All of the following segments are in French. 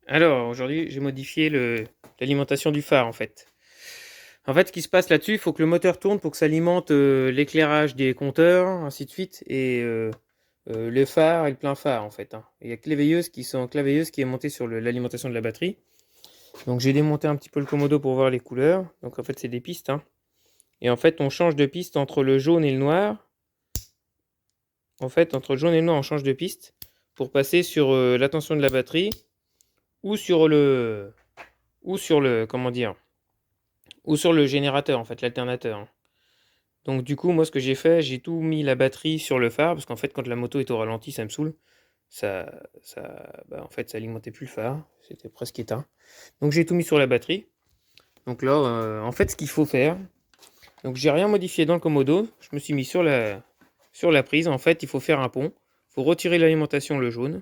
Alors, aujourd'hui, j'ai modifié l'alimentation du phare, en fait. En fait, ce qui se passe là-dessus, il faut que le moteur tourne pour que ça alimente l'éclairage des compteurs, ainsi de suite, et le phare et le plein phare, en fait, hein. Il y a que les veilleuses qui est montée sur l'alimentation de la batterie. Donc, j'ai démonté un petit peu le commodo pour voir les couleurs. Donc, en fait, c'est des pistes, hein. Et en fait, on change de piste entre le jaune et le noir. En fait, entre le jaune et le noir, on change de piste pour passer sur la tension de la batterie ou sur comment dire, ou sur le générateur, en fait, l'alternateur, hein. Donc du coup, moi, ce que j'ai fait, j'ai tout mis la batterie sur le phare, parce qu'en fait, quand la moto est au ralenti, ça me saoule. En fait, ça alimentait plus le phare, c'était presque éteint. Donc j'ai tout mis sur la batterie. Donc là, en fait, ce qu'il faut faire, donc j'ai rien modifié dans le commodo, je me suis mis sur la prise. En fait, il faut faire un pont. Il faut retirer l'alimentation, le jaune.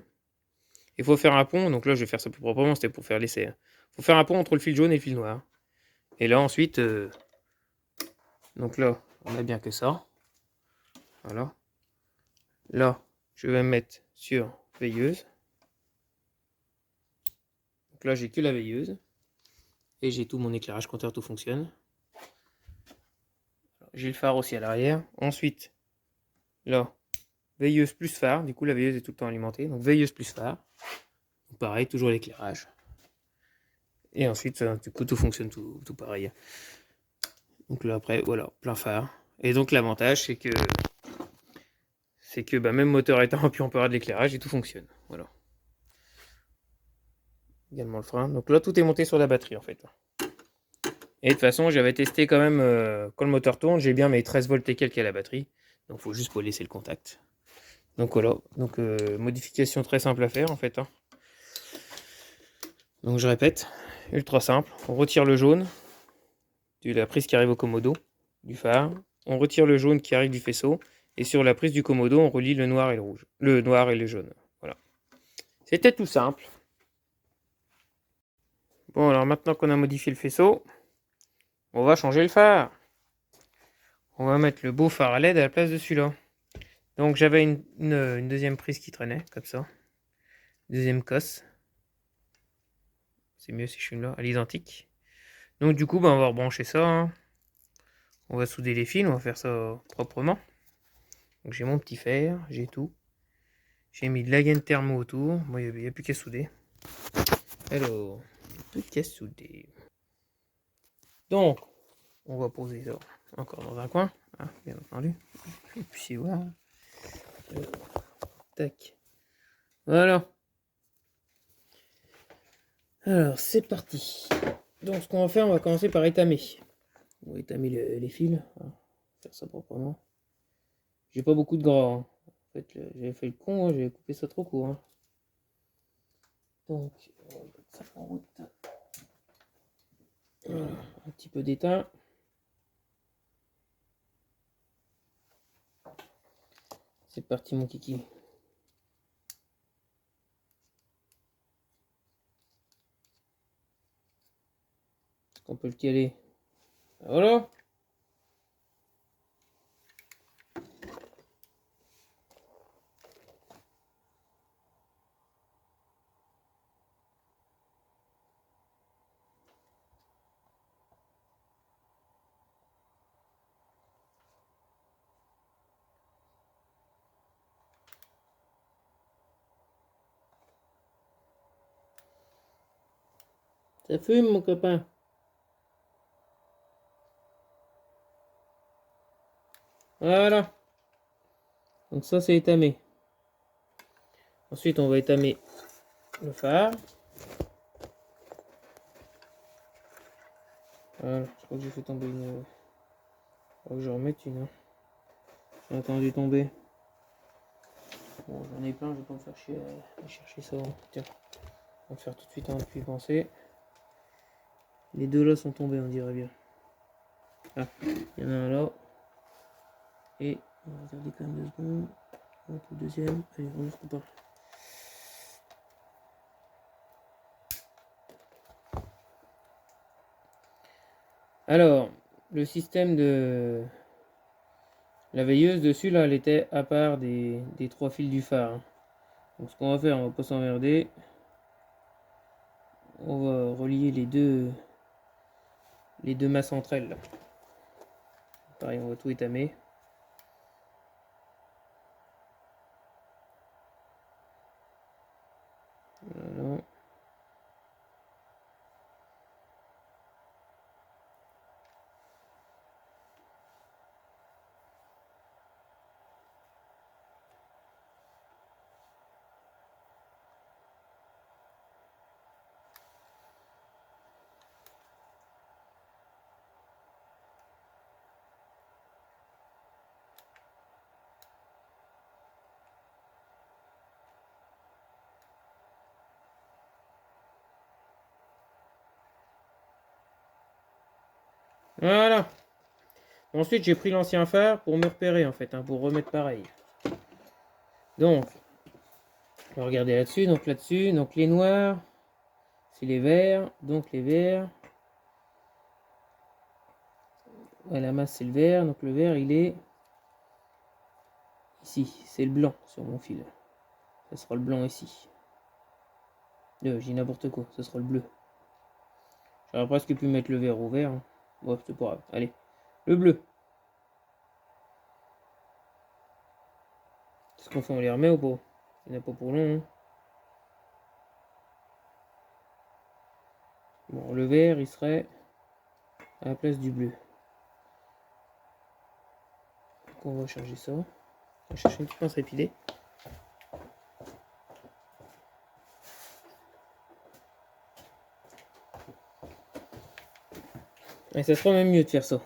Il faut faire un pont, donc là, je vais faire ça plus proprement, c'était pour faire l'essai, hein. Il faut faire un pont entre le fil jaune et le fil noir. Et là, ensuite, donc là, on a bien que ça. Voilà. Là, je vais me mettre sur veilleuse. Donc là, j'ai que la veilleuse. Et j'ai tout mon éclairage compteur, tout fonctionne. J'ai le phare aussi à l'arrière. Ensuite, là, veilleuse plus phare. Du coup, la veilleuse est tout le temps alimentée. Donc veilleuse plus phare. Donc, pareil, toujours l'éclairage. Et ensuite, du coup, tout fonctionne tout pareil. Donc là, après, voilà, plein phare. Et donc, l'avantage, c'est que même moteur éteint, puis on peut avoir de l'éclairage et tout fonctionne. Voilà. Également le frein. Donc là, tout est monté sur la batterie, en fait. Et de toute façon, j'avais testé quand même, quand le moteur tourne, j'ai bien mes 13 volts et quelques à la batterie. Donc il faut juste pas laisser le contact. Donc voilà, donc modification très simple à faire en fait, hein. Donc je répète, ultra simple. On retire le jaune de la prise qui arrive au commodo du phare. On retire le jaune qui arrive du faisceau. Et sur la prise du commodo, on relie le noir et le rouge. Le noir et le jaune. Voilà. C'était tout simple. Bon, alors maintenant qu'on a modifié le faisceau, on va changer le phare. On va mettre le beau phare à LED à la place de celui-là. Donc j'avais une deuxième prise qui traînait, comme ça. Deuxième cosse. C'est mieux si je suis là, à l'identique. Donc du coup, on va rebrancher ça, hein. On va souder les fils, on va faire ça proprement. Donc j'ai mon petit fer, j'ai tout. J'ai mis de la gaine thermo autour. Bon, il n'y a plus qu'à souder. Alors, il n'y a plus qu'à souder. Donc, on va poser ça encore dans un coin, hein, bien entendu. Et puis voilà. Tac. Voilà. Alors, c'est parti. Donc, ce qu'on va faire, on va commencer par étamer. On va étamer les fils, hein, faire ça proprement. J'ai pas beaucoup de gras, hein. En fait, j'avais fait le con, hein, j'avais coupé ça trop court, hein. Donc, on va mettre ça en route. Voilà, un petit peu d'étain. C'est parti, mon kiki. Est-ce qu'on peut le caler? Voilà. Ça fume, mon copain. Voilà. Donc ça, c'est étamé. Ensuite, on va étamer le phare. Voilà, je crois que j'ai fait tomber une... Je crois que je remette une, hein. J'ai attendu tomber. Bon, j'en ai plein, je vais pas me faire chier à chercher ça. Tiens, on va le faire tout de suite avant de y penser. Les deux là sont tombés, on dirait bien. Ah, il y en a un là. Et on va regarder quand même 2 secondes. Hop, le deuxième. Allez, on ne pas. Alors, le système de la veilleuse dessus, là, elle était à part des 3 fils du phare, hein. Donc ce qu'on va faire, on va pas s'emmerder. on va relier les deux masses entre elles. Là. Pareil, on va tout étamer. Voilà. Voilà. Ensuite, j'ai pris l'ancien phare pour me repérer, en fait, hein, pour remettre pareil. Donc, on va regarder là-dessus. Donc, là-dessus, donc les noirs, c'est les verts. Donc, les verts. Ouais, la masse, c'est le vert. Donc, le vert, il est ici. C'est le blanc sur mon fil. Ça sera le blanc ici. Je dis n'importe quoi. Ce sera le bleu. J'aurais presque pu mettre le vert au vert. Hein. Bon, c'est pas grave. Allez. Le bleu. Qu'est-ce qu'on fait? On les remet ou pas? Il n'y en a pas pour long. Hein. Bon, le vert, il serait à la place du bleu. Donc, on va changer ça. On va chercher une petite pince à épiler. Et ça sera même mieux de faire ça.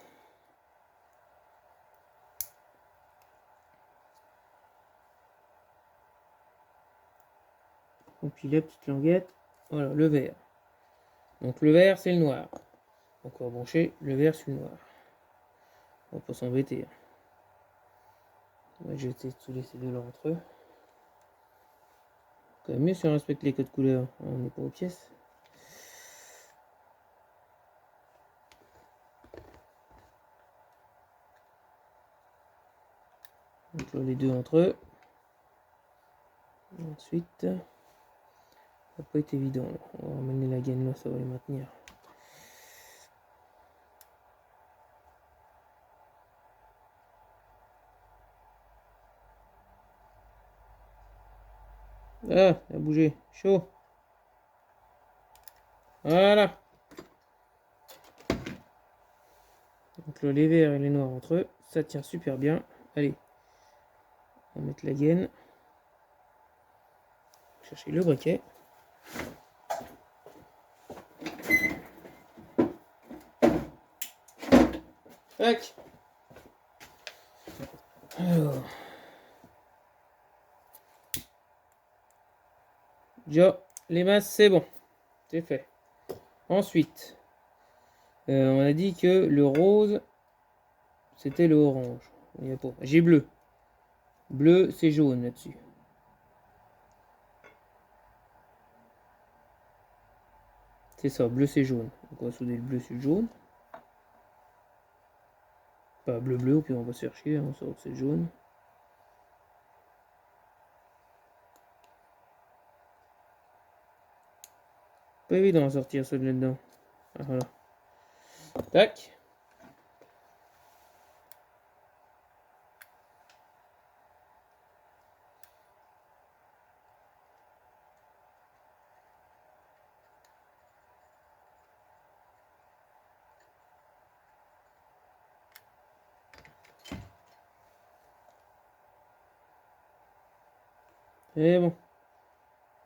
Et puis la petite languette. Voilà, le vert. Donc le vert, c'est le noir. Donc on va brancher le vert sur le noir. On va pas s'embêter. Ouais, je vais essayer de souder ces deux-là entre eux. Quand même mieux si on respecte les codes couleurs. On n'est pas aux pièces. Donc là, les deux entre eux. Ensuite, ça va pas être évident. Là. On va ramener la gaine là, ça va les maintenir. Ah, il a bougé. Chaud. Voilà. Donc là, les verts et les noirs entre eux. Ça tient super bien. Allez. On va mettre la gaine. Chercher le briquet. Tac. Alors. Déjà, les masses, c'est bon. C'est fait. Ensuite, on a dit que le rose, c'était le orange. Il n'y a pas. J'ai bleu. Bleu, c'est jaune là-dessus. C'est ça, bleu, c'est jaune. Donc on va souder le bleu sur le jaune. Pas bleu-bleu, au pire on va se faire chier, on saura que c'est le jaune. Pas évident à sortir ça de là-dedans. Ah, voilà. Tac. Et bon.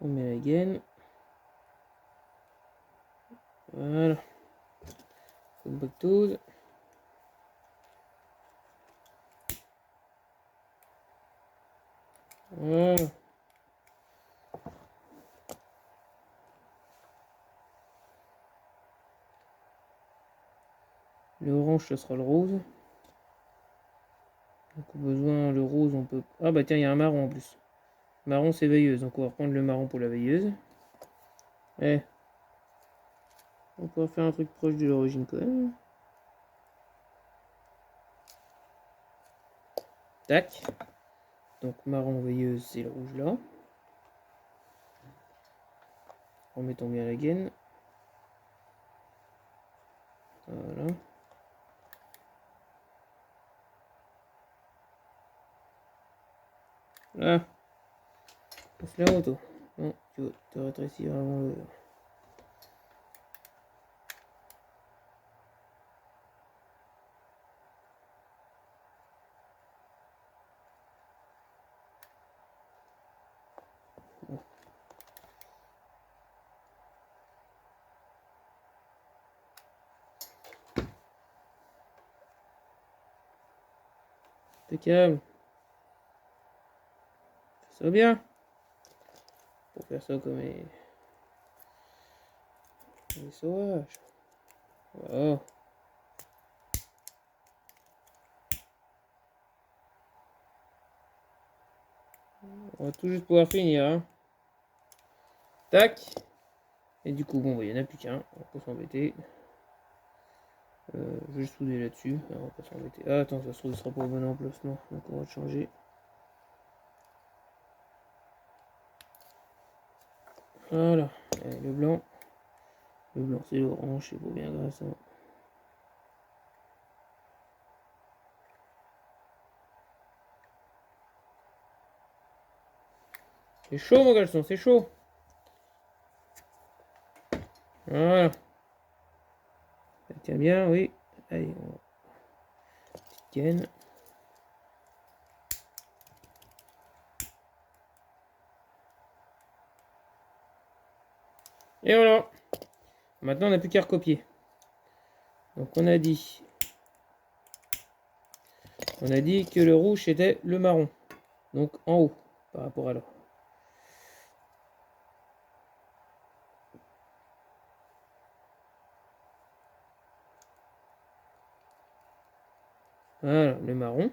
On met la gaine. Voilà. Une bactose. Voilà. Le orange, ce sera le rose. Donc au besoin, le rose, on peut... Ah bah tiens, il y a un marron en plus. Marron, c'est veilleuse. Donc on va reprendre le marron pour la veilleuse. Eh. On pourra faire un truc proche de l'origine quand même. Tac. Donc marron veilleuse, c'est le rouge là. Remettons bien la gaine. Voilà. Là. Passe là-haut, toi. Non, tu veux te rétrécir vraiment le... T'es calme. Fais ça bien. Pour faire ça comme les sauvages. Voilà. On va tout juste pouvoir finir. Hein. Tac. Et du coup, bon, il n'y en a plus qu'un. On va pas s'embêter. Je vais souder là-dessus. On va pas s'embêter. Ah, attends, ça se trouve, il sera pas au bon emplacement. Donc on va le changer. Voilà. Et le blanc. Le blanc, c'est l'orange. C'est pas bien grave ça. C'est chaud, mon garçon, c'est chaud. Voilà. Ça tient bien, oui. Allez, on va... tienne. Et voilà. Maintenant, on n'a plus qu'à recopier. Donc, on a dit que le rouge, c'était le marron. Donc, en haut, par rapport à là. Voilà, le marron.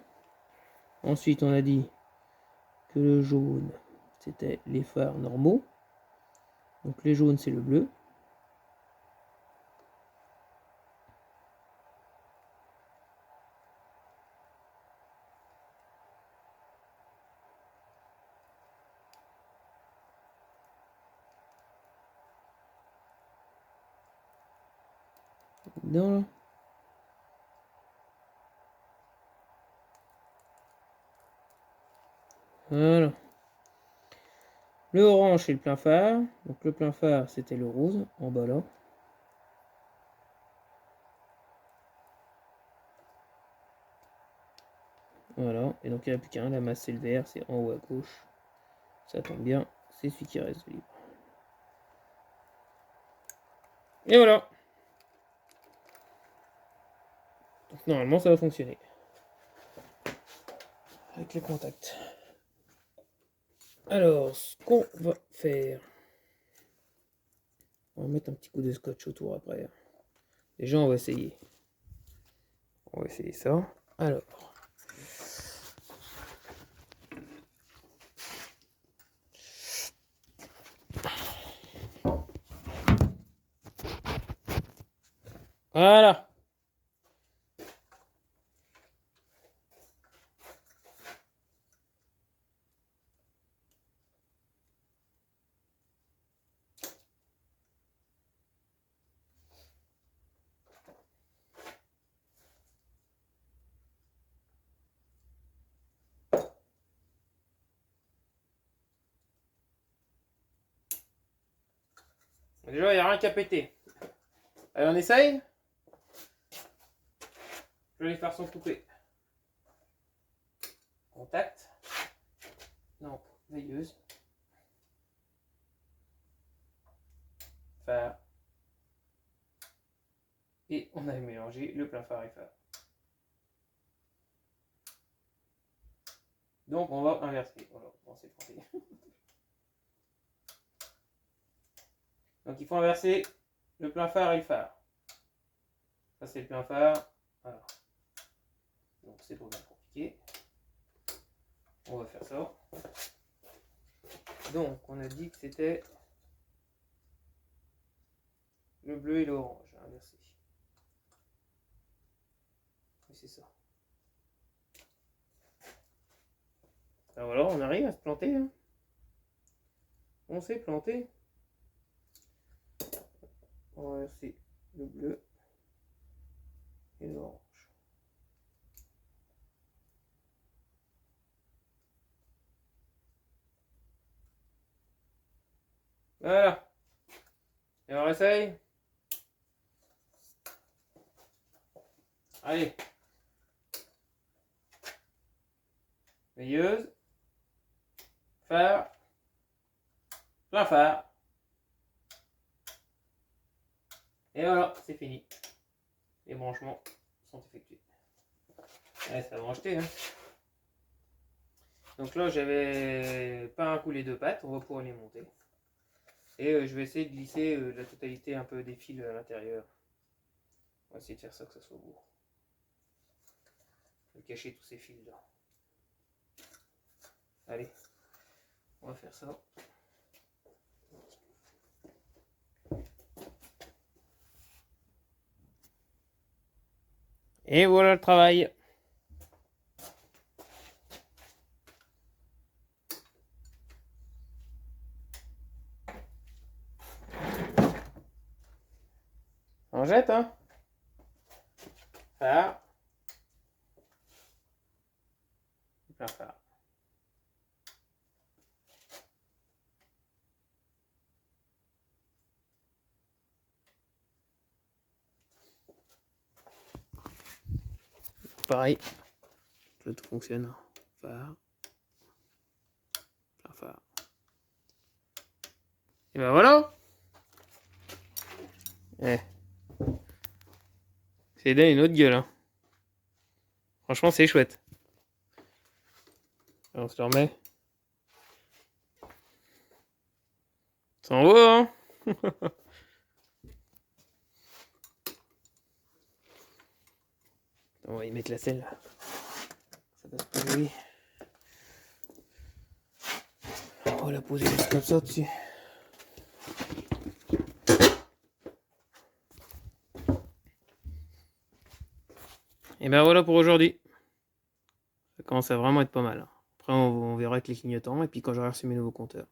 Ensuite, on a dit que le jaune, c'était les phares normaux. Donc, les jaunes, c'est le bleu. Dans là. Voilà. Le orange, c'est le plein phare. Donc, le plein phare, c'était le rose, en bas là. Voilà. Et donc, il n'y en a plus qu'un. La masse, c'est le vert. C'est en haut à gauche. Ça tombe bien. C'est celui qui reste libre. Et voilà. Donc, normalement, ça va fonctionner. Avec les contacts. Alors, ce qu'on va faire... On va mettre un petit coup de scotch autour après. Déjà, on va essayer. On va essayer ça. Alors... Voilà. Déjà, il n'y a rien qu'à péter. Allez, on essaye. Je vais les faire sans couper. Contact. Non, veilleuse. Phare. Et on a mélangé le plein phare et phare. Donc on va inverser. Voilà, on s'est planté. Donc il faut inverser le plein phare et le phare. Ça c'est le plein phare. Voilà. Donc c'est pas bien compliqué. On va faire ça. Donc on a dit que c'était le bleu et l'orange inversé. Et c'est ça. Alors voilà, on arrive à se planter. Hein. On s'est planté. On va inverser le bleu et orange. Voilà. Et on réessaye. Allez. Veilleuse. Phare. Plein phare. Et voilà, c'est fini. Les branchements sont effectués. Ouais, ça va en jeter, hein. Donc là, j'avais pas un coup les deux pattes, on va pouvoir les monter. Et je vais essayer de glisser la totalité un peu des fils à l'intérieur. On va essayer de faire ça que ça soit beau. De cacher tous ces fils là. Allez, on va faire ça. Et voilà le travail. On jette, hein. Phare. Plein phare. Pareil. Là, tout fonctionne. Phare. Plein phare. Et ben voilà. Eh. C'est donne une autre gueule, hein. Franchement, c'est chouette. Alors, on se le remet. Ça en vaut, hein. On va y mettre la selle là. Ça passe pas joli. On va la poser juste comme ça dessus. Et ben voilà pour aujourd'hui. Ça commence à vraiment être pas mal. Après on verra avec les clignotants et puis quand j'aurai reçu mes nouveaux compteurs.